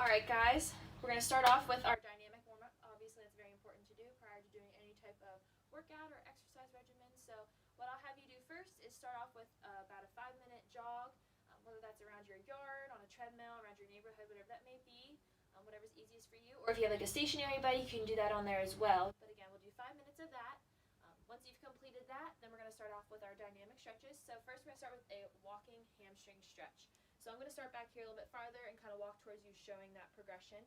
Alright guys, we're going to start off with our dynamic warm-up. Obviously it's very important to do prior to doing any type of workout or exercise regimen. So what I'll have you do first is start off with about a 5-minute jog, whether that's around your yard, on a treadmill, around your neighborhood, whatever that may be, whatever's easiest for you. Or if you have like a stationary bike, you can do that on there as well. But again, we'll do 5 minutes of that. Once you've completed that, then we're going to start off with our dynamic stretches. So first we're going to start with a walking hamstring stretch. So I'm going to start back here a little bit farther and kind of walk towards you, showing that progression.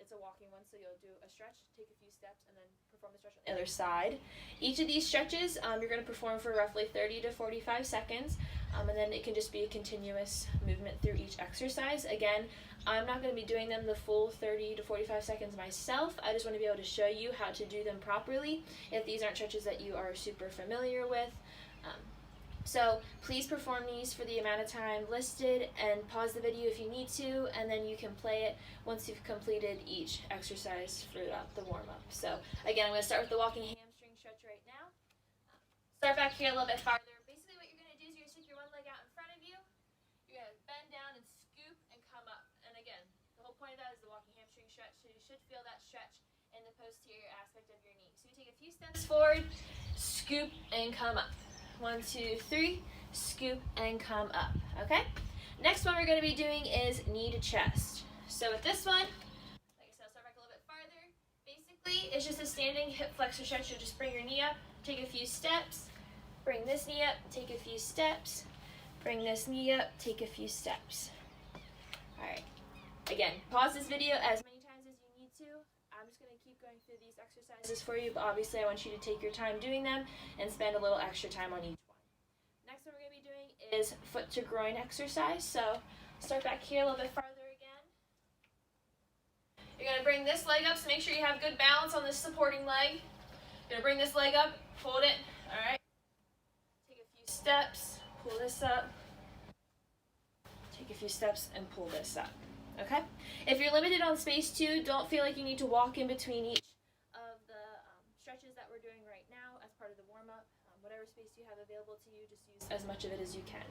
It's a walking one, so you'll do a stretch, take a few steps, and then perform the stretch on the other side. Each of these stretches you're going to perform for roughly 30 to 45 seconds, and then it can just be a continuous movement through each exercise. Again, I'm not going to be doing them the full 30 to 45 seconds myself. I just want to be able to show you how to do them properly if these aren't stretches that you are super familiar with. So please perform these for the amount of time listed and pause the video if you need to, and then you can play it once you've completed each exercise throughout the warm-up. So again, I'm going to start with the walking hamstring stretch right now. Start back here a little bit farther. Basically what you're going to do is you're going to stick your one leg out in front of you. You're going to bend down and scoop and come up. And again, the whole point of that is the walking hamstring stretch, so you should feel that stretch in the posterior aspect of your knee. So you take a few steps forward, scoop and come up. 1, 2, 3, scoop and come up. Okay? Next one we're going to be doing is knee to chest. So with this one, like I said, I'll start back a little bit farther. Basically, it's just a standing hip flexor stretch. So just bring your knee up, take a few steps, bring this knee up, take a few steps, bring this knee up, take a few steps. Alright. Again, pause this video as many times as you need to. I'm just going to keep going through these exercises for you, but obviously I want you to take your time doing them and spend a little extra time on each one. Next one we're going to be doing is foot to groin exercise. So start back here a little bit farther again. You're going to bring this leg up, so make sure you have good balance on this supporting leg. You're going to bring this leg up, hold it, alright. Take a few steps, pull this up. Take a few steps and pull this up. Okay? If you're limited on space too, don't feel like you need to walk in between each of the stretches that we're doing right now as part of the warm-up. Whatever space you have available to you, just use as much of it as you can.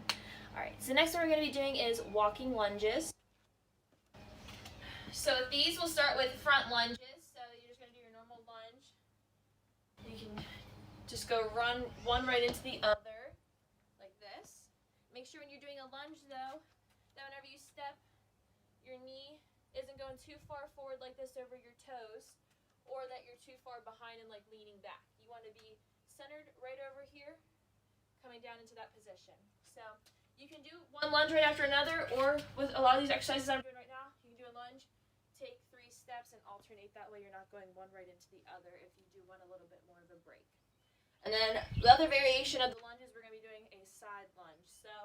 Alright, so next one we're going to be doing is walking lunges. So these will start with front lunges. So you're just going to do your normal lunge. You can just go run one right into the other, like this. Make sure when you're doing a lunge though, that whenever you step, your knee isn't going too far forward like this over your toes, or that you're too far behind and like leaning back. You want to be centered right over here, coming down into that position. So you can do one lunge right after another, or with a lot of these exercises I'm doing right now, you can do a lunge, take 3 steps and alternate. That way you're not going one right into the other if you do want a little bit more of a break. And then the other variation of the lunges, we're going to be doing a side lunge. So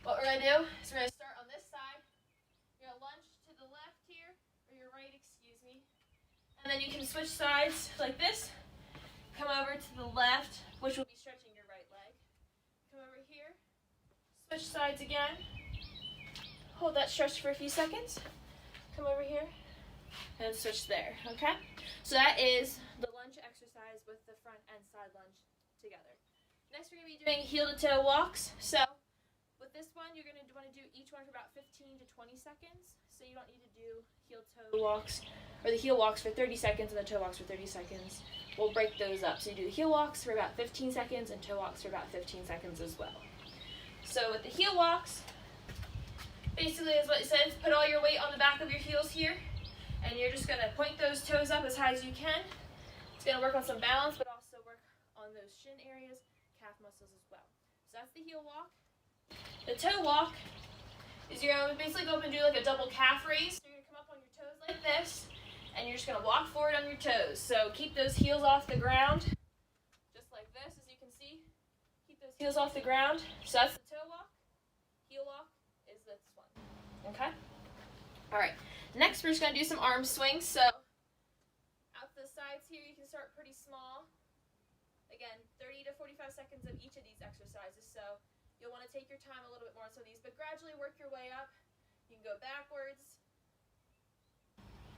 what we're going to do is we're going to start on this side. You're going to lunge to the left here, or your right, excuse me. And then you can switch sides like this. Come over to the left, which will be stretching your right leg. Come over here. Switch sides again. Hold that stretch for a few seconds. Come over here. And switch there, okay? So that is the lunge exercise with the front and side lunge together. Next we're going to be doing heel to toe walks. So with this one, you're going to want to do each one for about 15 to 20 seconds. So you don't need to do heel-toe walks, or the heel walks for 30 seconds and the toe walks for 30 seconds. We'll break those up. So you do the heel walks for about 15 seconds and toe walks for about 15 seconds as well. So with the heel walks, basically is what it says, put all your weight on the back of your heels here, and you're just going to point those toes up as high as you can. It's going to work on some balance, but also work on those shin areas, calf muscles as well. So that's the heel walk. The toe walk is you're going to basically go up and do like a double calf raise. So you're going to come up on your toes like this, and you're just going to walk forward on your toes. So keep those heels off the ground, just like this, as you can see. Keep those heels off the ground. So that's the toe walk. Heel walk is this one. Okay? Alright, next we're just going to do some arm swings. So out the sides here, you can start pretty small. Again, 30 to 45 seconds of each of these exercises. So you'll want to take your time a little bit more on some of these, but gradually work your way up. You can go backwards.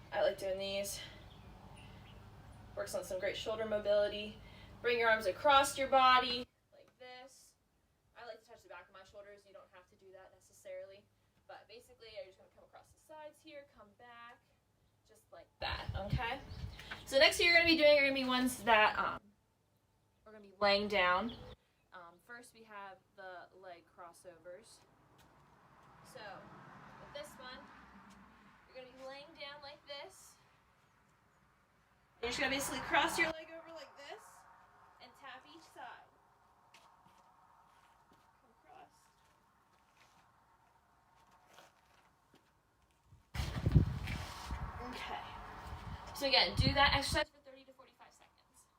I like doing these. Works on some great shoulder mobility. Bring your arms across your body like this. I like to touch the back of my shoulders. You don't have to do that necessarily, but basically you're just going to come across the sides here, come back, just like that, okay? So next you're going to be doing are going to be ones that we're going to be laying down. First we have the leg crossovers. So with this one, you're going to be laying down like this. You're just going to basically cross your leg over like this and tap each side. Come across. Okay. So again, do that exercise for 30 to 45 seconds.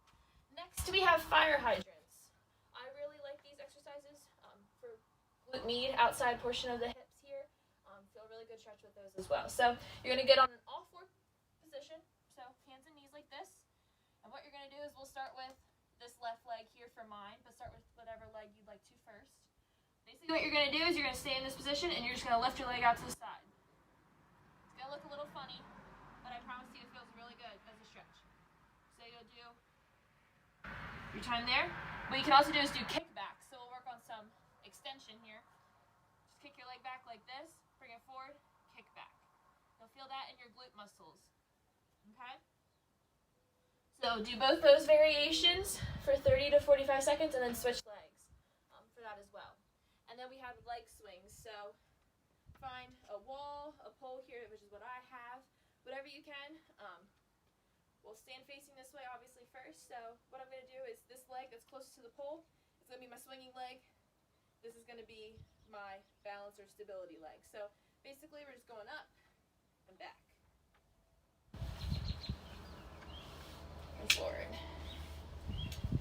Next we have fire hydrants. I really like these exercises for glute med, outside portion of the hips here. Feel really good stretch with those as well. So you're going to get on an all-four position. So hands and knees like this. And what you're going to do is we'll start with this left leg here for mine, but start with whatever leg you'd like to first. Basically what you're going to do is you're going to stay in this position and you're just going to lift your leg out to the side. It's going to look a little funny, but I promise you it feels really good as a stretch. So you'll do your time there. What you can also do is do kickbacks. So we'll work on some extension here. Just kick your leg back like this, bring it forward, kick back. You'll feel that in your glute muscles. Okay? So do both those variations for 30 to 45 seconds and then switch legs for that as well. And then we have leg swings. So find a wall, a pole here, which is what I have, whatever you can. We'll stand facing this way obviously first. So what I'm going to do is this leg that's closest to the pole is going to be my swinging leg. This is going to be my balance or stability leg. So basically we're just going up and back. Forward.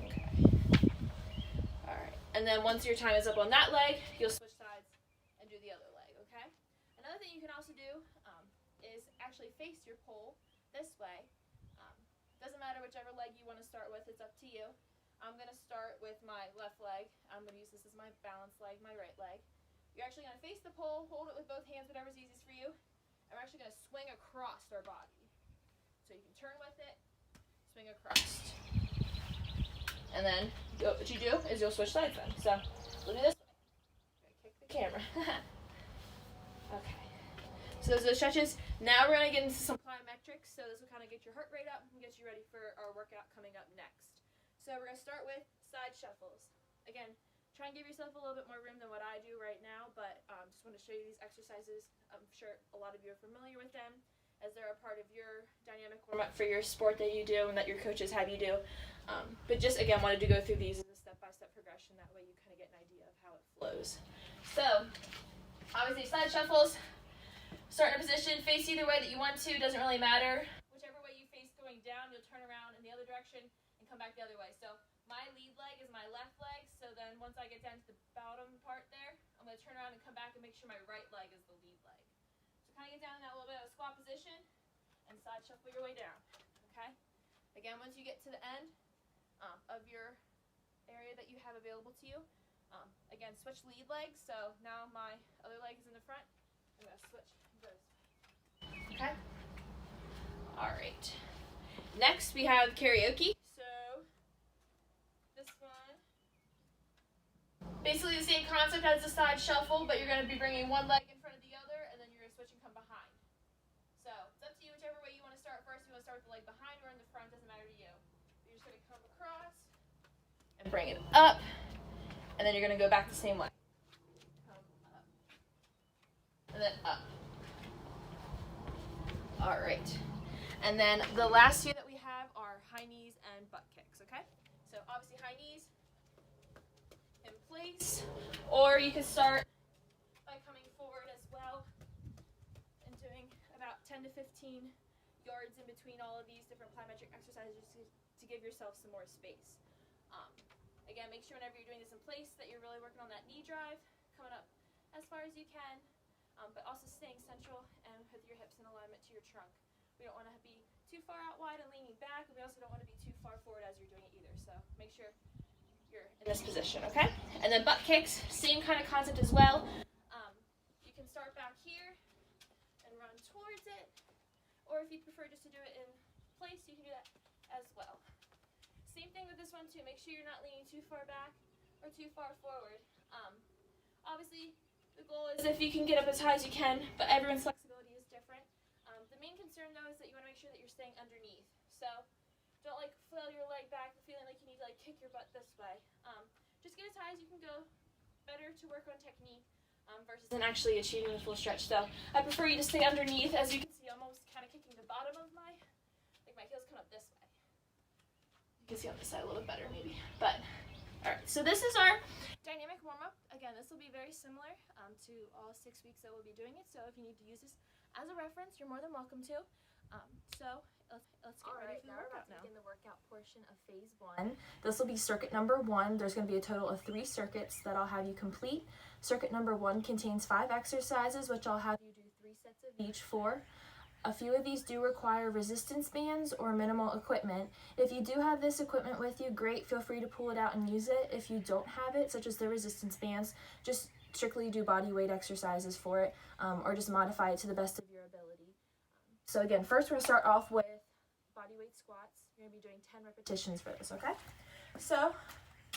Okay. Alright. And then once your time is up on that leg, you'll switch sides and do the other leg, okay? Another thing you can also do is actually face your pole this way. Doesn't matter whichever leg you want to start with, it's up to you. I'm going to start with my left leg. I'm going to use this as my balance leg, my right leg. You're actually going to face the pole, hold it with both hands, whatever's easiest for you. And we're actually going to swing across our body. So you can turn with it, swing across. And then what you do is you'll switch sides then. So we'll do this way. I'm gonna kick the camera. Okay. So those are the stretches. Now we're gonna get into some plyometrics. So this will kind of get your heart rate up and get you ready for our workout coming up next. So we're gonna start with side shuffles. Again, try and give yourself a little bit more room than what I do right now, but just want to show you these exercises. I'm sure a lot of you are familiar with them, as they're a part of your dynamic warm-up for your sport that you do and that your coaches have you do. But just, again, wanted to go through these as a step-by-step progression. That way you kind of get an idea of how it flows. So, obviously, side shuffles. Start in a position, face either way that you want to. Doesn't really matter. Whichever way you face going down, you'll turn around in the other direction and come back the other way. So, my lead leg is my left leg. So then once I get down to the bottom part there, I'm going to turn around and come back and make sure my right leg is the lead leg. Kind of get down in that little bit of a squat position and side shuffle your way down, okay? Again, once you get to the end of your area that you have available to you, again, switch lead legs. So now my other leg is in the front. I'm going to switch and go this way, okay? All right. Next, we have karaoke. So this one, basically the same concept as the side shuffle, but you're going to be bringing one leg in front of the other, and then you're going to switch and come behind. So it's up to you whichever way you want to start first. If you want to start with the leg behind or in the front, doesn't matter to you. You're just going to come across and bring it up, and then you're going to go back the same way. Come up, and then up. All right. And then the last two that we have are high knees and butt kicks, okay? So obviously high knees in place, or you can start by coming forward as well and doing about 10 to 15 yards in between all of these different plyometric exercises to give yourself some more space. Again, make sure whenever you're doing this in place that you're really working on that knee drive, coming up as far as you can, but also staying central and with your hips in alignment to your trunk. We don't want to be too far out wide and leaning back, and we also don't want to be too far forward as you're doing it either. So make sure you're in this position, okay? And then butt kicks, same kind of concept as well. You can start back here and run towards it, or if you prefer just to do it in place, you can do that as well. Same thing with this one too. Make sure you're not leaning too far back or too far forward. Obviously, The goal is if you can get up as high as you can, but everyone's flexibility is different. The main concern though is that you want to make sure that you're staying underneath. So don't like flail your leg back feeling like you need to like kick your butt this way. Just get as high as you can go. Better to work on technique versus than actually achieving the full stretch. So I prefer you to stay underneath. As you can see, I'm almost kind of kicking the bottom of my heels come up this way. You can see on this side a little bit better maybe. But all right, so this is our dynamic warm-up. Again, this will be very similar to all 6 weeks that we'll be doing it. So if you need to use this as a reference, you're more than welcome to. So let's get ready for the workout now. Begin the workout portion of phase 1. This will be circuit number 1. There's going to be a total of 3 circuits that I'll have you complete. Circuit number 1 contains 5 exercises, which I'll have you do 3 sets of each for. A few of these do require resistance bands or minimal equipment. If you do have this equipment with you, great, feel free to pull it out and use it. If you don't have it, such as the resistance bands, just strictly do body weight exercises for it, or just modify it to the best of your ability. So again, first we're going to start off with body weight squats. You're going to be doing 10 repetitions for this, okay? So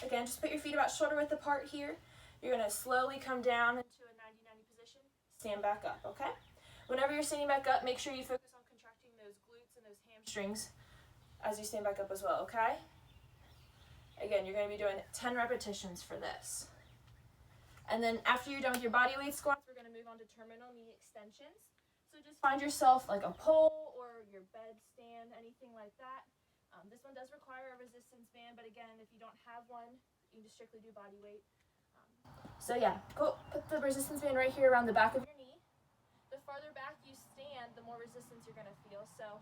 again, just put your feet about shoulder width apart here. You're going to slowly come down into a 90-90 position. Stand back up, okay? Whenever you're standing back up, make sure you focus on contracting those glutes and those hamstrings as you stand back up as well, okay? Again, you're going to be doing 10 repetitions for this. And then after you're done with your body weight squats, we're going to move on to terminal knee extensions. So just find yourself like a pole or your bed stand, anything like that. This one does require a resistance band, but again, if you don't have one, you can just strictly do body weight. So yeah, put the resistance band right here around the back of your knee. The farther back you stand, the more resistance you're going to feel. So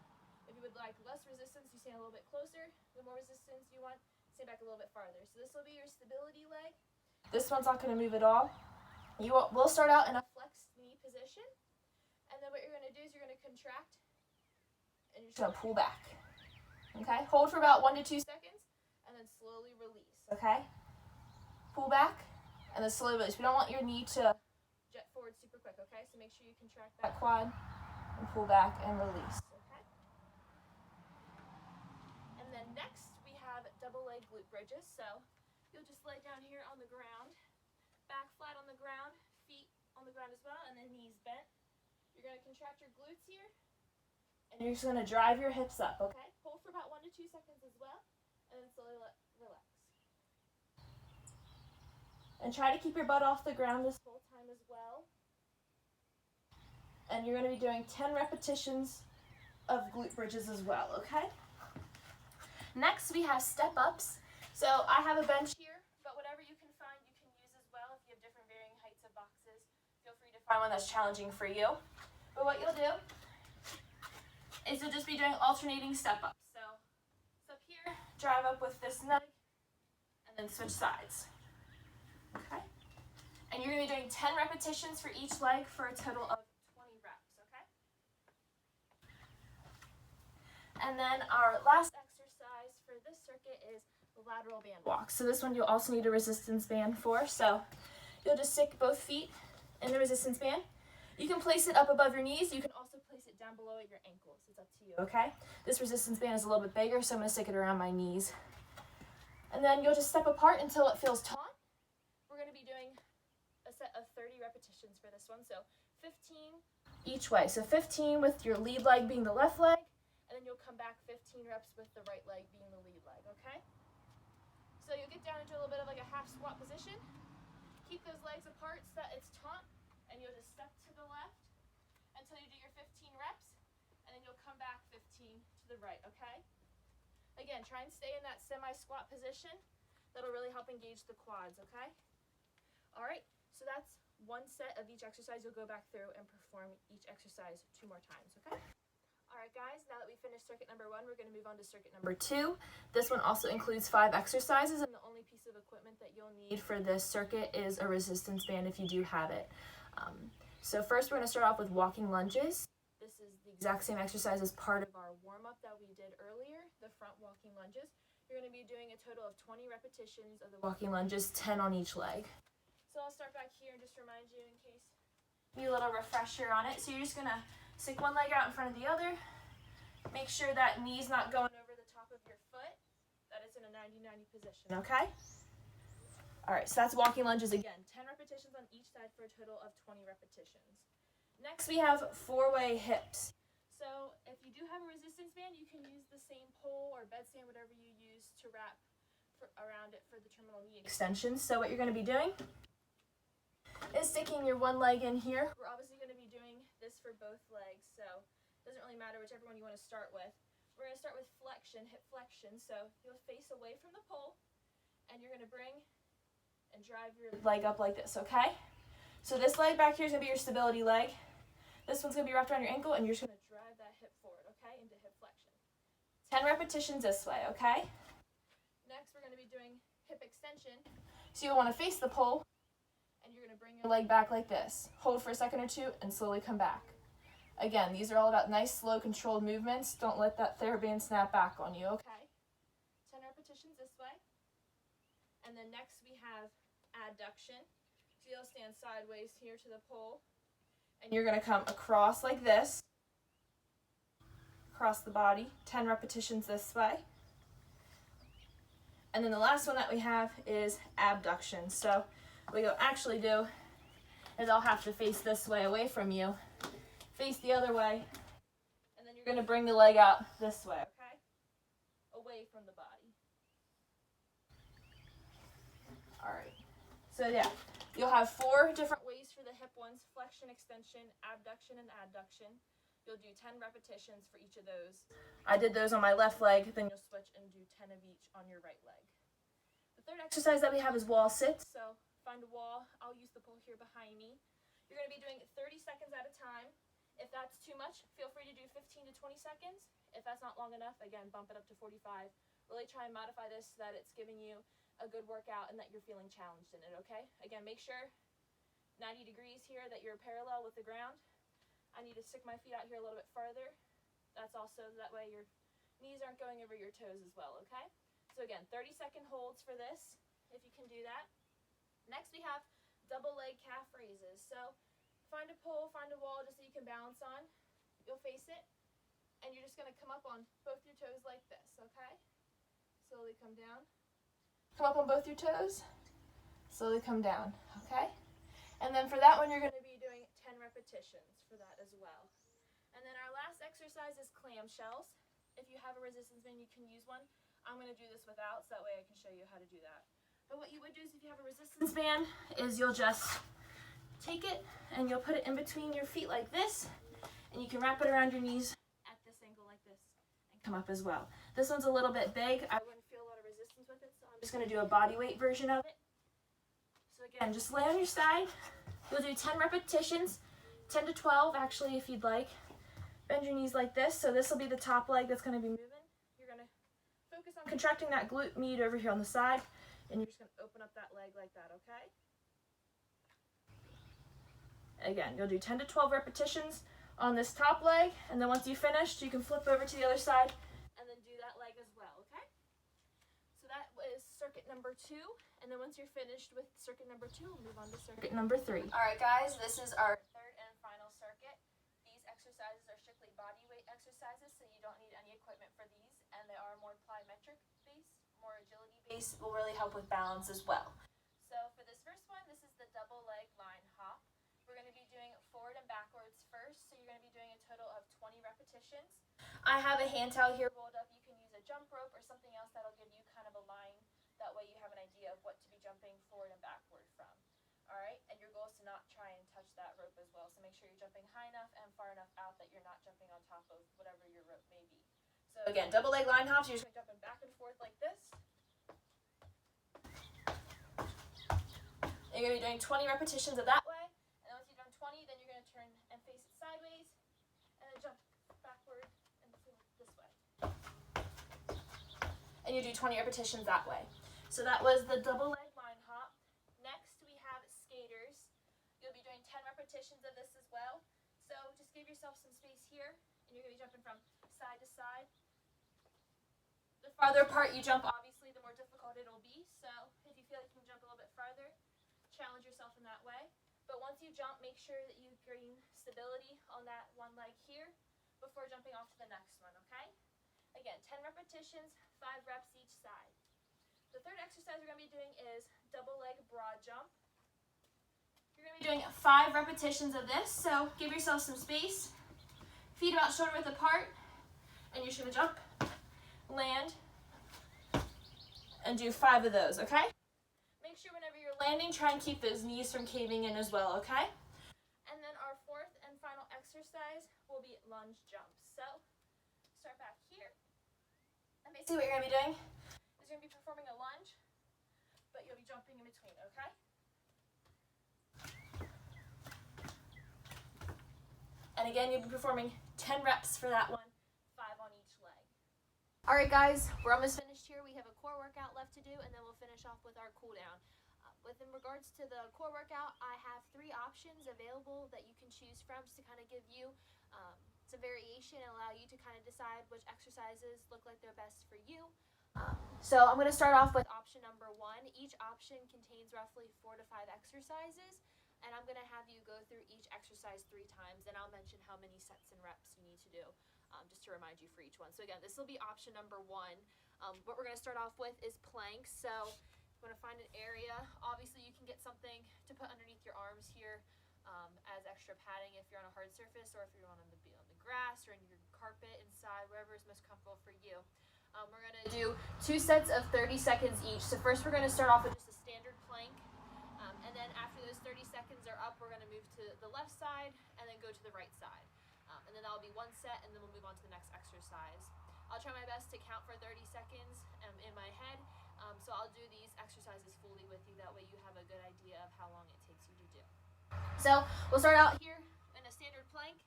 if you would like less resistance, you stand a little bit closer. The more resistance you want, stand back a little bit farther. So this will be your stability leg. This one's not going to move at all. We'll start out in a flexed knee position. And then what you're going to do is you're going to contract and you're just going to pull back. Okay? Hold for about 1 to 2 seconds and then slowly release. Okay? Pull back and then slowly release. We don't want your knee to jet forward super quick, okay? So make sure you contract that quad and pull back and release, okay? And then next we have double leg glute bridges. So you'll just lay down here on the ground, back flat on the ground, feet on the ground as well, and then knees bent. You're going to contract your glutes here, and you're just going to drive your hips up, okay? Hold for about 1 to 2 seconds as well, and then slowly relax. And try to keep your butt off the ground this whole time as well. And you're going to be doing 10 repetitions of glute bridges as well, okay? Next, we have step ups. So I have a bench here, but whatever you can find, you can use as well. If you have different varying heights of boxes, feel free to find one that's challenging for you. But what you'll do is you'll just be doing alternating step ups. So step here, drive up with this leg, and then switch sides. Okay? And you're going to be doing 10 repetitions for each leg for a total of 20 reps, okay? And then our last exercise for this circuit is the lateral band walk. So this one you'll also need a resistance band for. So you'll just stick both feet in the resistance band. You can place it up above your knees. You can also place it down below at your ankles. It's up to you, okay? This resistance band is a little bit bigger, so I'm going to stick it around my knees. And then you'll just step apart until it feels taut. We're going to be doing a set of 30 repetitions for this one. So 15 each way. So 15 with your lead leg being the left leg, and then you'll come back 15 reps with the right leg being the lead leg, okay? So you'll get down into a little bit of like a half squat position. Keep those legs apart so that it's taut, and you'll just step to the left until you do your 15 reps, and then you'll come back 15 to the right, okay? Again, try and stay in that semi-squat position. That'll really help engage the quads, okay? All right, so that's one set of each exercise. You'll go back through and perform each exercise 2 more times, okay? All right, guys, now that we finished circuit number 1, we're going to move on to circuit number 2. This one also includes 5 exercises, and the only piece of equipment that you'll need for this circuit is a resistance band if you do have it. So first, we're going to start off with walking lunges. This is the exact same exercise as part of our warm-up that we did earlier, the front walking lunges. You're going to be doing a total of 20 repetitions of the walking lunges, 10 on each leg. So I'll start back here and just remind you in case you need a little refresher on it. So you're just going to stick one leg out in front of the other. Make sure that knee's not going over the top of your foot, that it's in a 90-90 position, okay? All right, so that's walking lunges again. 10 repetitions on each side for a total of 20 repetitions. Next, we have 4-way hips. So if you do have a resistance band, you can use the same pole or bed stand, whatever you use to wrap around it for the terminal knee extensions. So what you're going to be doing is sticking your one leg in here. We're obviously going to be doing this for both legs, so it doesn't really matter whichever one you want to start with. We're going to start with flexion, hip flexion. So you'll face away from the pole, and you're going to bring and drive your leg up like this, okay? So this leg back here is going to be your stability leg. This one's going to be wrapped around your ankle, and you're just going to drive that hip forward, okay, into hip flexion. 10 repetitions this way, okay? Next, we're going to be doing hip extension. So you'll want to face the pole, and you're going to bring your leg back like this. Hold for a second or two, and slowly come back. Again, these are all about nice, slow, controlled movements. Don't let that TheraBand snap back on you, okay? 10 repetitions this way. And then next we have adduction. So you'll stand sideways here to the pole, and you're going to come across like this, across the body, 10 repetitions this way. And then the last one that we have is abduction. So what you'll actually do is I'll have to face this way away from you, face the other way, and then you're going to bring the leg out this way, okay? Away from the body. All right. So yeah, you'll have 4 different ways for the hip ones: flexion, extension, abduction, and adduction. You'll do 10 repetitions for each of those. I did those on my left leg, then you'll switch and do 10 of each on your right leg. The third exercise that we have is wall sits. So find a wall. I'll use the pole here behind me. You're going to be doing 30 seconds at a time. If that's too much, feel free to do 15 to 20 seconds. If that's not long enough, again, bump it up to 45. Really try and modify this so that it's giving you a good workout and that you're feeling challenged in it, okay? Again, make sure 90 degrees here, that you're parallel with the ground. I need to stick my feet out here a little bit farther. That's also, that way your knees aren't going over your toes as well, okay? So again, 30-second holds for this, if you can do that. Next we have double leg calf raises. So find a pole, find a wall just so you can balance on. You'll face it, and you're just going to come up on both your toes like this, okay? Slowly come down. Come up on both your toes. Slowly come down, okay? And then for that one, you're going to be doing 10 repetitions for that as well. And then our last exercise is clamshells. If you have a resistance band, you can use one. I'm going to do this without, so that way I can show you how to do that. But what you would do is, if you have a resistance band, is you'll just take it and you'll put it in between your feet like this, and you can wrap it around your knees at this angle like this and come up as well. This one's a little bit big. I wouldn't feel a lot of resistance with it, so I'm just going to do a body weight version of it. So again, just lay on your side. You'll do 10 repetitions, 10 to 12 actually if you'd like. Bend your knees like this. So this will be the top leg that's going to be moving. You're going to focus on contracting that glute med over here on the side, and you're just going to open up that leg like that, okay? Again, you'll do 10 to 12 repetitions on this top leg, and then once you've finished, you can flip over to the other side and then do that leg as well, okay? So that was circuit number 2, and then once you're finished with circuit number 2, we'll move on to circuit number 3. All right, guys, this is our third and final circuit. These exercises are strictly body weight exercises, so you don't need any equipment for these, and they are more plyometric based, more agility based, will really help with balance as well. So for this first one, this is the double leg line hop. We're going to be doing forward and backwards first, so you're going to be doing a total of 20 repetitions. I have a hand towel here rolled up. You can use a jump rope or something else that'll give you kind of a line. That way you have an idea of what to be jumping forward and backward from. All right, and your goal is to not try and touch that rope as well. So make sure you're jumping high enough and far enough out that you're not jumping on top of whatever your rope may be. So again, double leg line hops, you're just jumping back and forth like this. And you're going to be doing 20 repetitions of that way. And once you've done 20, then you're going to turn and face it sideways. And then jump backward and forward this way. And you do 20 repetitions that way. So that was the double leg line hop. Next we have skaters. You'll be doing 10 repetitions of this as well. So just give yourself some space here, and you're going to be jumping from side to side. The farther apart you jump, obviously, the more difficult it'll be. So if you feel like you can jump a little bit farther, challenge yourself in that way. But once you jump, make sure that you gain stability on that one leg here before jumping off to the next one, okay? Again, 10 repetitions, 5 reps each side. The third exercise we're going to be doing is double leg broad jump. You're going to be doing 5 repetitions of this, so give yourself some space. Feet about shoulder width apart, and you're just going to jump, land, and do 5 of those, okay? Make sure whenever you're landing, try and keep those knees from caving in as well, okay? And then our fourth and final exercise will be lunge jumps. So, start back here. And basically what you're going to be doing is you're going to be performing a lunge, but you'll be jumping in between, okay? And again, you'll be performing 10 reps for that one, 5 on each leg. All right, guys, we're almost finished here. We have a core workout left to do, and then we'll finish off with our cool down. In regards to the core workout, I have 3 options available that you can choose from just to kind of give you some variation and allow you to kind of decide which exercises look like they're best for you. So I'm going to start off with option number 1. Each option contains roughly 4 to 5 exercises, and I'm going to have you go through each exercise 3 times, and I'll mention how many sets and reps you need to do just to remind you for each one. So again, this will be option number 1. What we're going to start off with is planks. So you want to find an area. Obviously, you can get something to put underneath your arms here as extra padding if you're on a hard surface, or if you're on the grass or in your carpet inside, wherever is most comfortable for you. We're going to do 2 sets of 30 seconds each. So first we're going to start off with just a standard plank, and then after those 30 seconds are up, we're going to move to the left side and then go to the right side. And then that'll be 1 set, and then we'll move on to the next exercise. I'll try my best to count for 30 seconds in my head. So I'll do these exercises fully with you. That way you have a good idea of how long it takes you to do. So we'll start out here in a standard plank.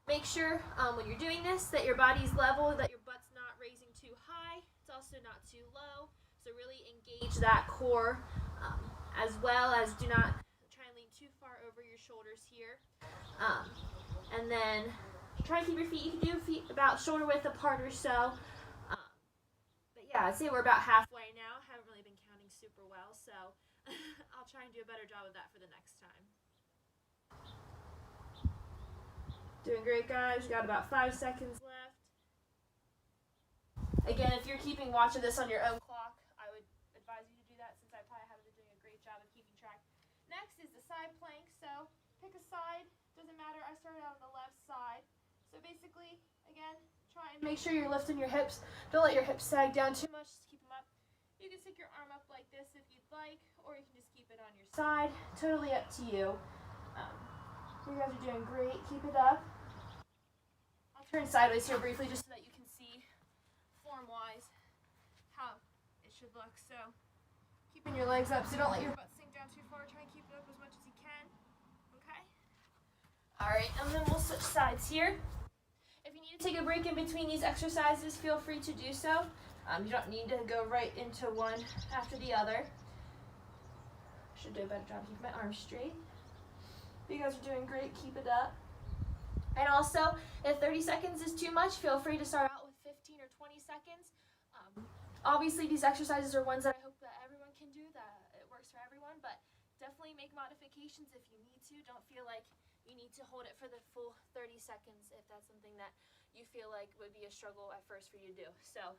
Make sure when you're doing this that your body's level, that your butt's not raising too high. It's also not too low. So really engage that core, as well as do not try and lean too far over your shoulders here. And then try and keep your feet, you can do feet about shoulder width apart or so. But yeah, I'd say we're about halfway now. Haven't really been counting super well, so I'll try and do a better job of that for the next time. Doing great, guys. You got about 5 seconds left. Again, if you're keeping watch of this on your own clock, I would advise you to do that, since I probably haven't been doing a great job of keeping track. Next is the side plank. So pick a side. Doesn't matter. I started out on the left side. So basically, again, try and make sure you're lifting your hips. Don't let your hips sag down too much. Just keep them up. You can stick your arm up like this if you'd like, or you can just keep it on your side. Totally up to you. You guys are doing great. Keep it up. I'll turn sideways here briefly just so that you can see form-wise how it should look. So keeping your legs up, so don't let your butt sink down too far. Try and keep it up as much as you can. Okay? Alright, and then we'll switch sides here. If you need to take a break in between these exercises, feel free to do so. You don't need to go right into one after the other. Should do a better job keeping my arms straight. You guys are doing great. Keep it up. And also, if 30 seconds is too much, feel free to start out with 15 or 20 seconds. Obviously, these exercises are ones that I hope that everyone can do, that it works for everyone, but definitely make modifications if you need to. Don't feel like you need to hold it for the full 30 seconds if that's something that you feel like would be a struggle at first for you to do. So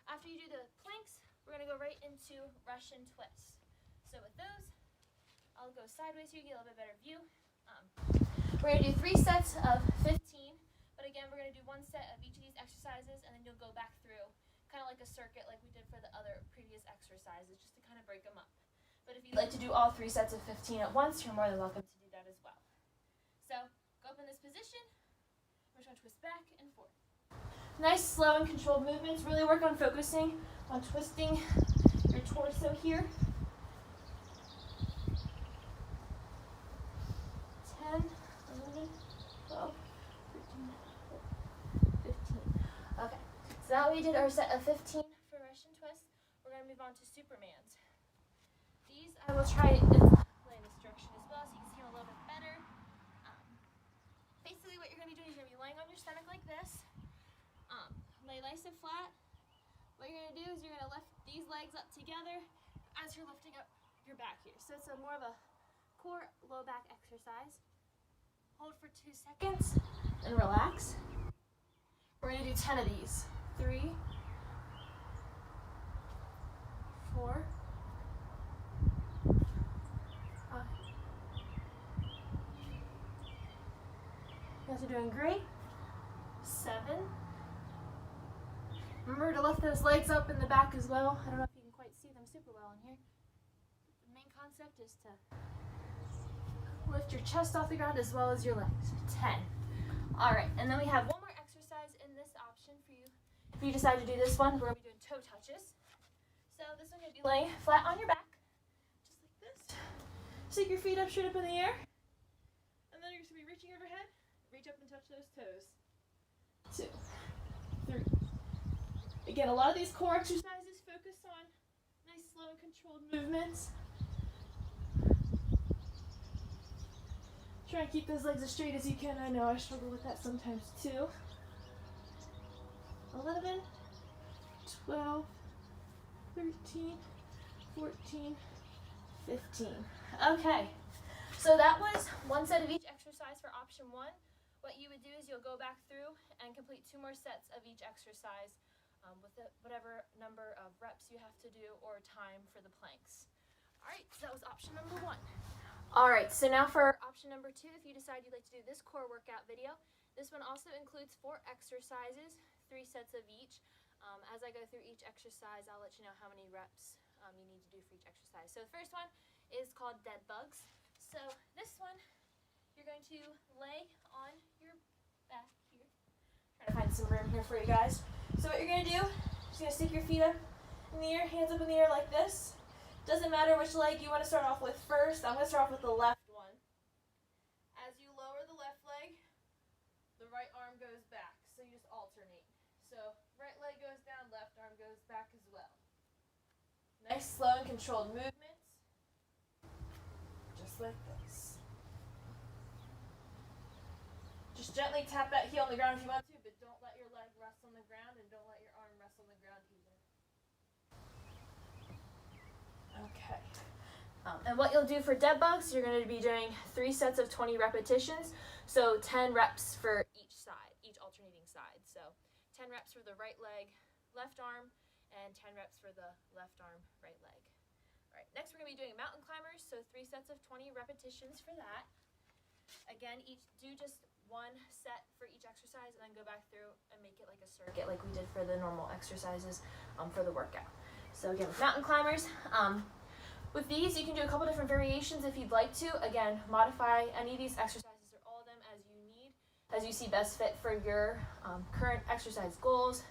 after you do the planks, we're going to go right into Russian twists. So with those, I'll go sideways here, get a little bit better view. We're going to do 3 sets of 15, but again, we're going to do 1 set of each of these exercises, and then you'll go back through kind of like a circuit like we did for the other previous exercises, just to kind of break them up. But if you'd like to do all 3 sets of 15 at once, you're more than welcome to do that as well. So go up in this position. We're just going to twist back and forth. Nice, slow, and controlled movements. Really work on focusing on twisting your torso here. 10, 11, 12, 13, 15. Okay, so now we did our set of 15 for Russian twists. We're going to move on to Supermans. These I will try to lay in this direction as well so you can see them a little bit better. Basically what you're going to be doing is you're going to be laying on your stomach like this. Lay nice and flat. What you're going to do is you're going to lift these legs up together as you're lifting up your back here. So it's more of a core low back exercise. Hold for 2 seconds and relax. We're going to do 10 of these. 3, 4, doing great. 7. Remember to lift those legs up in the back as well. I don't know if you can quite see them super well in here. The main concept is to lift your chest off the ground as well as your legs. 10. All right, and then we have one more exercise in this option for you. If you decide to do this one, we're going to be doing toe touches. So this one, you're going to be laying flat on your back, just like this. Stick your feet up straight up in the air. And then you're just going to be reaching overhead. Reach up and touch those toes. 2, 3. Again, a lot of these core exercises focus on nice, slow, and controlled movements. Try and keep those legs as straight as you can. I know I struggle with that sometimes too. 11, 12, 13, 14, 15. Okay, so that was one set of each exercise for option 1. What you would do is you'll go back through and complete 2 more sets of each exercise with whatever number of reps you have to do or time for the planks. All right, so that was option number 1. All right, so now for option number 2, if you decide you'd like to do this core workout video, this one also includes 4 exercises, 3 sets of each. As I go through each exercise, I'll let you know how many reps you need to do for each exercise. So the first one is called dead bugs. So this one, you're going to lay on your back here. Trying to find some room here for you guys. So what you're going to do, just going to stick your feet up in the air, hands up in the air like this. Doesn't matter which leg you want to start off with first. I'm going to start off with the left one. As you lower the left leg, the right arm goes back. So you just alternate. So right leg goes down, left arm goes back as well. Nice, slow, and controlled movements. Just like this. Just gently tap that heel on the ground if you want to, but don't let your leg rest on the ground and don't let your arm rest on the ground either. Okay. And what you'll do for dead bugs, you're going to be doing 3 sets of 20 repetitions. So 10 reps for each side, each alternating side. So 10 reps for the right leg, left arm, and 10 reps for the left arm, right leg. All right, next we're going to be doing mountain climbers. So 3 sets of 20 repetitions for that. Again, do just 1 set for each exercise and then go back through and make it like a circuit like we did for the normal exercises for the workout. So again, with mountain climbers, with these you can do a couple different variations if you'd like to. Again, modify any of these exercises or all of them as you need, as you see best fit for your current exercise goals,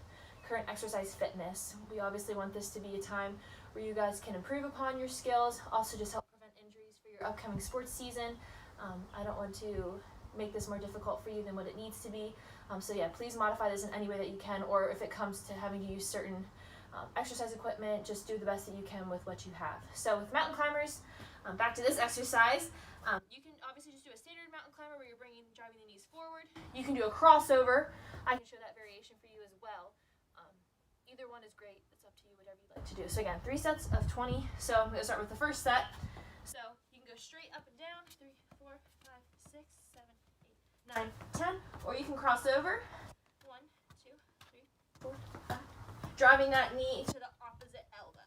current exercise fitness. We obviously want this to be a time where you guys can improve upon your skills, also just help prevent injuries for your upcoming sports season. I don't want to make this more difficult for you than what it needs to be. So yeah, please modify this in any way that you can, or if it comes to having to use certain exercise equipment, just do the best that you can with what you have. So with mountain climbers, back to this exercise, you can obviously just do a standard mountain climber where you're driving the knees forward. You can do a crossover. I can show that variation for you as well. Either one is great. It's up to you, whatever you'd like to do. So again, 3 sets of 20. So I'm going to start with the first set. So you can go straight up and down, 3, 4, 5, 6, 7, 8, 9, 10, or you can cross over. 1, 2, 3, 4, 5. Driving that knee to the opposite elbow.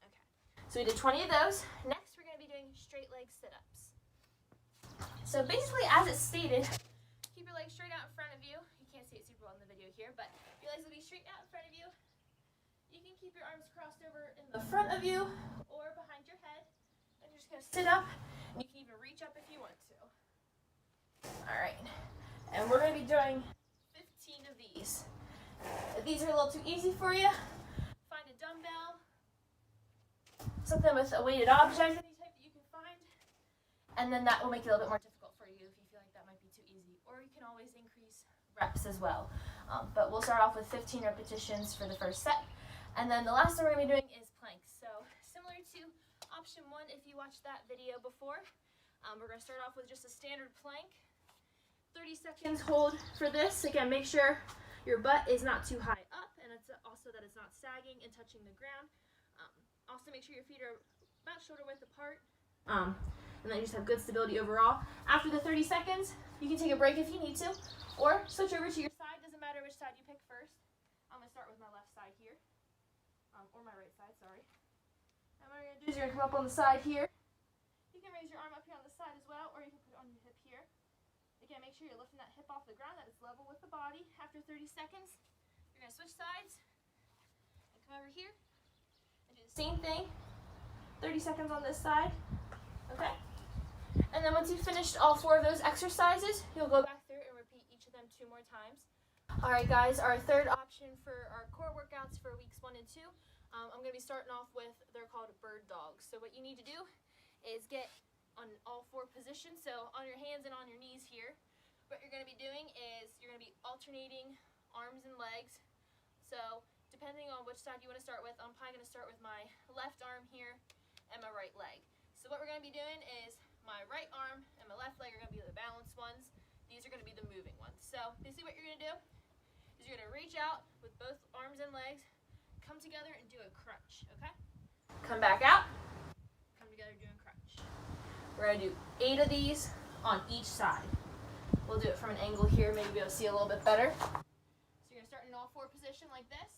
Okay. So we did 20 of those. Next, we're going to be doing straight leg sit-ups. So basically, as it's stated, keep your legs straight out in front of you. You can't see it super well in the video here, but your legs will be straight out in front of you. You can keep your arms crossed over in the front of you or behind your head. And you're just going to sit up, and you can even reach up if you want to. All right. And we're going to be doing 15 of these. If these are a little too easy for you, find a dumbbell, something with a weighted object, any type that you can find, and then that will make it a little bit more difficult for you if you feel like that might be too easy. Or you can always increase reps as well. But we'll start off with 15 repetitions for the first set. And then the last one we're going to be doing is planks. So similar to option 1, if you watched that video before, we're going to start off with just a standard plank. 30 seconds hold for this. Again, make sure your butt is not too high up, and it's also that it's not sagging and touching the ground. Also make sure your feet are about shoulder width apart, and then you just have good stability overall. After the 30 seconds, you can take a break if you need to, or switch over to your side. Doesn't matter which side you pick first. I'm going to start with my left side here, or my right side, sorry. And what you're going to do is you're going to come up on the side here. You can raise your arm up here on the side as well, or you can put it on your hip here. Again, make sure you're lifting that hip off the ground, that it's level with the body. After 30 seconds, you're gonna switch sides and come over here and do the same thing. 30 seconds on this side, okay? And then once you've finished all 4 of those exercises, you'll go back through and repeat each of them 2 more times. All right, guys, our third option for our core workouts for weeks 1 and 2, I'm gonna be starting off with, they're called bird dogs. So what you need to do is get on all 4 positions, so on your hands and on your knees here. What you're going to be doing is you're going to be alternating arms and legs. So depending on which side you want to start with, I'm probably going to start with my left arm here and my right leg. So what we're going to be doing is my right arm and my left leg are going to be the balanced ones. These are going to be the moving ones. So basically what you're going to do is you're going to reach out with both arms and legs, come together and do a crunch, okay? Come back out, come together doing crunch. We're going to do 8 of these on each side. We'll do it from an angle here, maybe be able to see a little bit better. So you're going to start in all 4 position like this.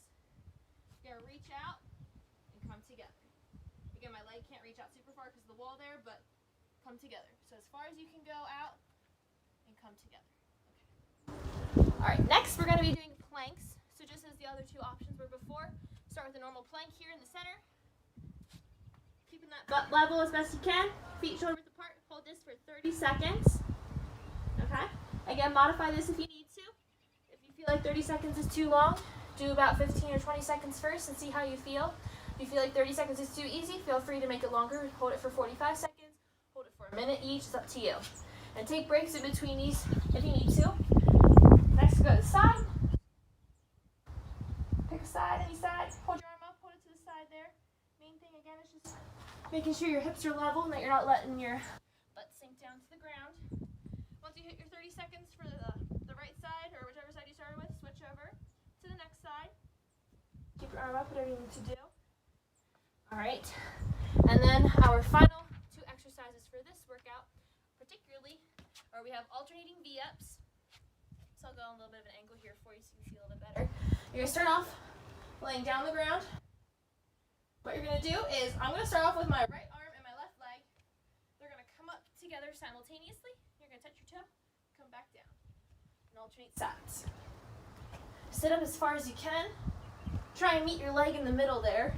You're going to reach out and come together. Again, my leg can't reach out super far because of the wall there, but come together. So as far as you can go out and come together. Okay. All right, next we're going to be doing planks. So just as the other 2 options were before, start with a normal plank here in the center. Keeping that butt level as best you can. Feet shoulder width apart. Hold this for 30 seconds. Okay? Again, modify this if you need to. If you feel like 30 seconds is too long, do about 15 or 20 seconds first and see how you feel. If you feel like 30 seconds is too easy, feel free to make it longer. Hold it for 45 seconds. Hold it for a minute each. It's up to you. And take breaks in between these if you need to. Next, go to the side. Pick a side, any side. Hold your arm up. Hold it to the side there. Main thing, again, is just making sure your hips are level and that you're not letting your butt sink down to the ground. Once you hit your 30 seconds for the right side, or whichever side you started with, switch over to the next side. Keep your arm up, whatever you need to do. All right. And then our final 2 exercises for this workout, particularly, are we have alternating V-ups. So I'll go on a little bit of an angle here for you so you can see a little bit better. You're going to start off laying down on the ground. What you're going to do is, I'm going to start off with my right arm and my left leg. They're going to come up together simultaneously. You're going to touch your toe, come back down, and alternate sides. Sit up as far as you can. Try and meet your leg in the middle there.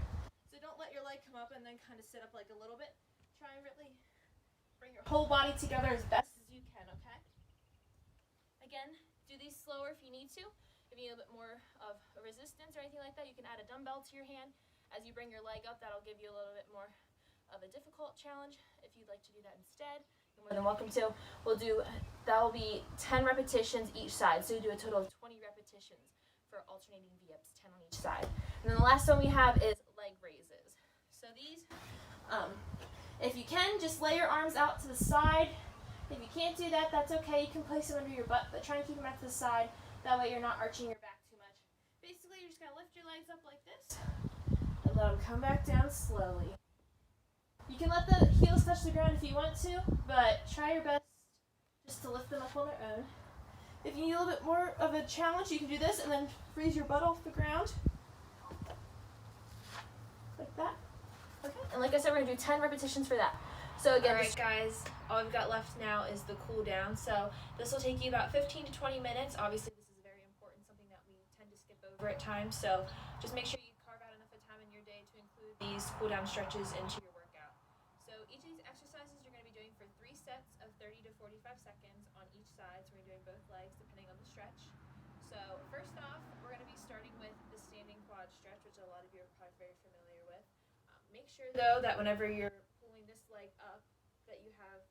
So don't let your leg come up and then kind of sit up like a little bit. Try and really bring your whole body together as best as you can, okay? Again, do these slower if you need to. If you need a bit more of a resistance or anything like that, you can add a dumbbell to your hand. As you bring your leg up, that'll give you a little bit more of a difficult challenge. If you'd like to do that instead, you're more than welcome to. That will be 10 repetitions each side. So you do a total of 20 repetitions for alternating V-ups, 10 on each side. And then the last one we have is leg raises. So these, if you can, just lay your arms out to the side. If you can't do that, that's okay. You can place them under your butt, but try and keep them out to the side. That way you're not arching your back too much. Basically, you're just going to lift your legs up like this. And let them come back down slowly. You can let the heels touch the ground if you want to, but try your best just to lift them up on their own. If you need a little bit more of a challenge, you can do this and then raise your butt off the ground. Like that. Okay. And like I said, we're going to do 10 repetitions for that. So again, alright guys, all we've got left now is the cool down. So this will take you about 15 to 20 minutes. Obviously, this is very important, something that we tend to skip over at times. So just make sure you carve out enough time in your day to include these cool down stretches into your workout. So each of these exercises you're going to be doing for 3 sets of 30 to 45 seconds on each side. So we're doing both legs depending on the stretch. So first off, we're going to be starting with the standing quad stretch, which a lot of you are probably very familiar with. Make sure though that whenever you're pulling this leg up, that you have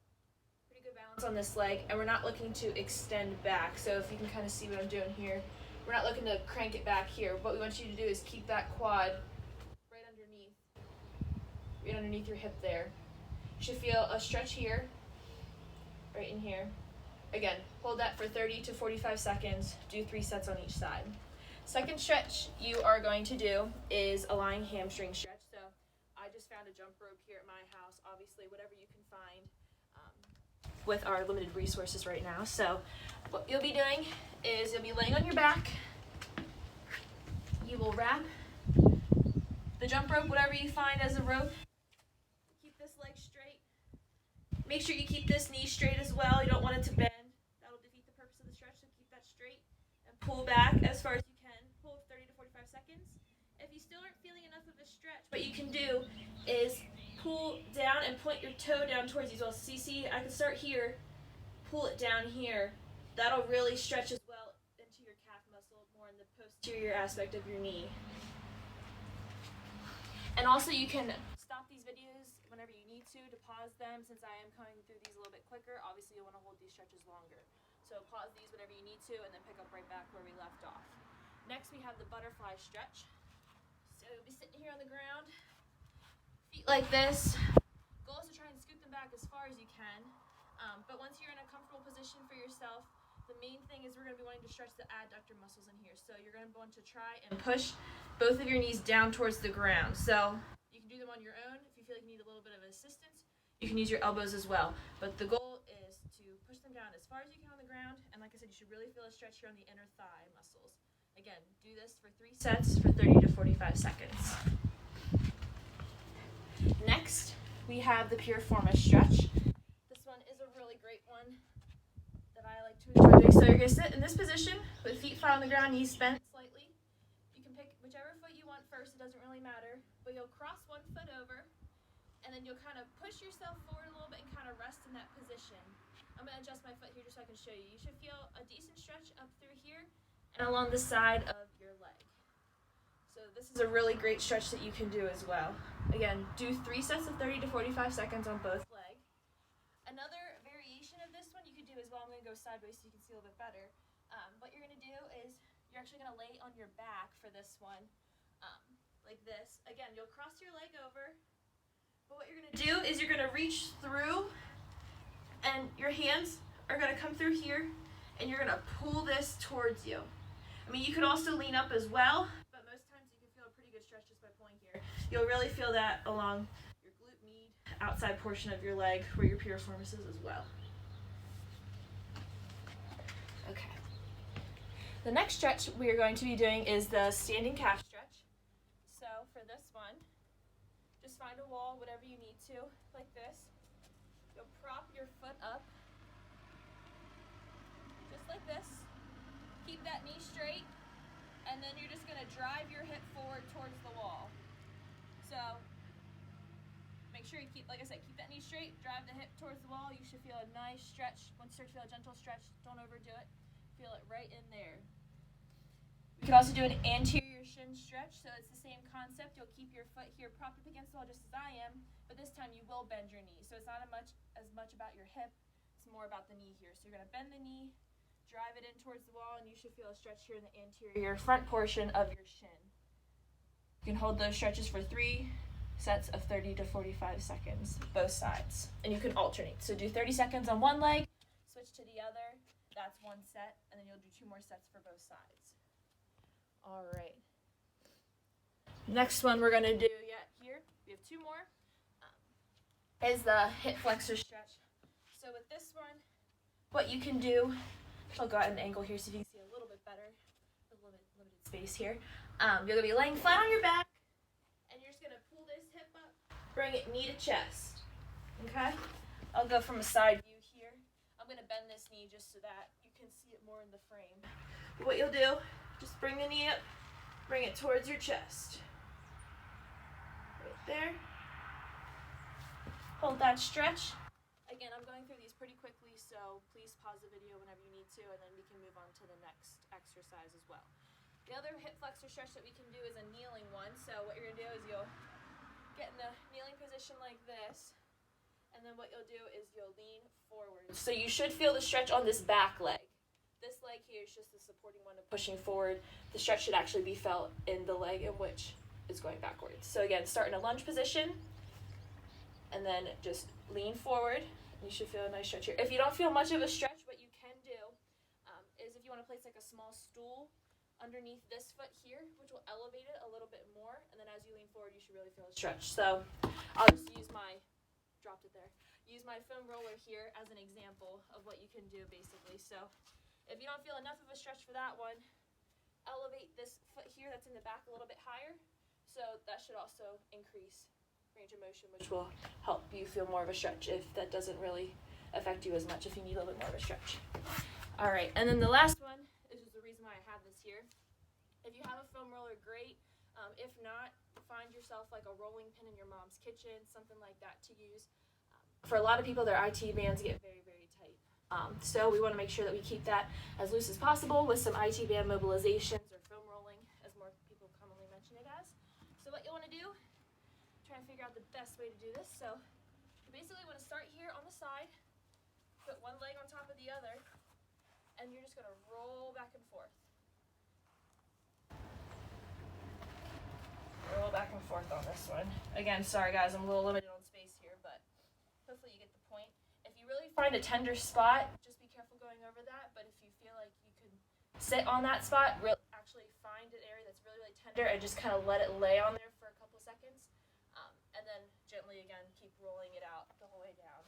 pretty good balance on this leg, and we're not looking to extend back. So if you can kind of see what I'm doing here, we're not looking to crank it back here. What we want you to do is keep that quad right underneath your hip there. You should feel a stretch here, right in here. Again, hold that for 30 to 45 seconds. Do 3 sets on each side. Second stretch you are going to do is a lying hamstring stretch. So I just found a jump rope here at my house. Obviously, whatever you can find with our limited resources right now. So what you'll be doing is you'll be laying on your back. You will wrap the jump rope, whatever you find as a rope. Keep this leg straight. Make sure you keep this knee straight as well. You don't want it to bend. That'll defeat so keep that straight and pull back as far as you can. Pull 30 to 45 seconds. If you still aren't feeling enough of a stretch, what you can do is pull down and point your toe down towards you. So see, I can start here, pull it down here. That'll really stretch as well into your calf muscle, more in the posterior aspect of your knee. And also you can stop these videos whenever you need to pause them. Since I am coming through these a little bit quicker, obviously you'll want to hold these stretches longer. So pause these whenever you need to and then pick up right back where we left off. Next we have the butterfly stretch. So you'll be sitting here on the ground, feet like this. Goal is to try and scoop them back as far as you can. But once you're in a comfortable position for yourself, the main thing is we're going to be wanting to stretch the adductor muscles in here. So you're going to want to try and push both of your knees down towards the ground. So you can do them on your own. If you feel like you need a little bit of assistance, you can use your elbows as well. But the goal is to push them down as far as you can on the ground. And like I said, you should really feel a stretch here on the inner thigh muscles. Again, do this for 3 sets for 30 to 45 seconds. Next, we have the piriformis stretch. This one is a really great one that I like to enjoy doing. So you're going to sit in this position with feet flat on the ground, knees bent slightly. You can pick whichever foot you want first, it doesn't really matter. But you'll cross one foot over, and then you'll kind of push yourself forward a little bit and kind of rest in that position. I'm going to adjust my foot here just so I can show you. You should feel a decent stretch up through here and along the side of your leg. So this is a really great stretch that you can do as well. Again, do 3 sets of 30 to 45 seconds on both legs. Another variation of this one you could do as well. I'm going to go sideways so you can see a little bit better. What you're going to do is you're actually going to lay on your back for this one, like this. Again, you'll cross your leg over, but what you're going to do is you're going to reach through, and your hands are going to come through here, and you're going to pull this towards you. I mean, you could also lean up as well, but most times you can feel a pretty good stretch just by pulling here. You'll really feel that along your glute med, outside portion of your leg where your piriformis is as well. Okay. The next stretch we are going to be doing is the standing calf stretch. So for this one, just find a wall, whatever you need to, like this. You'll prop your foot up, just like this. Keep that knee straight, and then you're just going to drive your hip forward towards the wall. So make sure you keep, like I said, keep that knee straight, drive the hip towards the wall. You should feel a nice stretch. Once you start to feel a gentle stretch, don't overdo it. Feel it right in there. We can also do an anterior shin stretch, so it's the same concept. You'll keep your foot here propped up against the wall just as I am, but this time you will bend your knee. So it's not as much about your hip, it's more about the knee here. So you're going to bend the knee, drive it in towards the wall, and you should feel a stretch here in the anterior front portion of your shin. You can hold those stretches for 3 sets of 30 to 45 seconds, both sides. And you can alternate. So do 30 seconds on one leg, switch to the other. That's 1 set, and then you'll do 2 more sets for both sides. All right. Next one we're going to do here, we have 2 more, is the hip flexor stretch. So with this one, what you can do, I'll go at an angle here so you can see a little bit better, a little bit limited space here. You're going to be laying flat on your back, and you're just going to pull this hip up, bring it knee to chest, okay? I'll go from a side view here. I'm going to bend this knee just so that you can see it more in the frame. What you'll do, just bring the knee up, bring it towards your chest. Right there. Hold that stretch. Again, I'm going through these pretty quickly, so please pause the video whenever you need to, and then we can move on to the next exercise as well. The other hip flexor stretch that we can do is a kneeling one. So what you're going to do is you'll get in the kneeling position like this, and then what you'll do is you'll lean forward. So you should feel the stretch on this back leg. This leg here is just the supporting one of pushing forward. The stretch should actually be felt in the leg in which is going backwards. So again, start in a lunge position, and then just lean forward. You should feel a nice stretch here. If you don't feel much of a stretch, what you can do is if you want to place like a small stool underneath this foot here, which will elevate it a little bit more, and then as you lean forward, you should really feel a stretch. So I'll just use my foam roller here as an example of what you can do basically. So if you don't feel enough of a stretch for that one, elevate this foot here that's in the back a little bit higher. So that should also increase range of motion, which will help you feel more of a stretch if that doesn't really affect you as much, if you need a little bit more of a stretch. All right, and then the last one, this is the reason why I have this here. If you have a foam roller, great. If not, find yourself like a rolling pin in your mom's kitchen, something like that to use. For a lot of people, their IT bands get very, very tight. So we want to make sure that we keep that as loose as possible with some IT band mobilizations or foam rolling, as more people commonly mention it as. So what you want to do, try and figure out the best way to do this. So you basically want to start here on the side, put one leg on top of the other, and you're just going to roll back and forth. Roll back and forth on this one. Again, sorry guys, I'm a little limited on space here, but hopefully you get the point. If you really find a tender spot, just be careful going over that, but if you feel like you can sit on that spot, actually find an area that's really, really tender and just kind of let it lay on there for a couple seconds, and then gently again keep rolling it out the whole way down.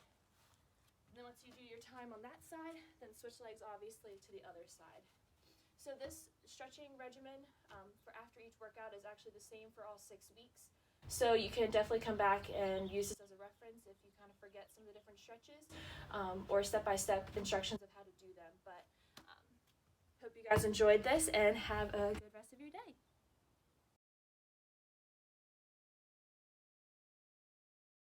And then once you do your time on that side, then switch legs obviously to the other side. So this stretching regimen for after each workout is actually the same for all 6 weeks. So you can definitely come back and use this as a reference if you kind of forget some of the different stretches or step-by-step instructions of how to do them. But hope you guys enjoyed this and have a good rest of your day.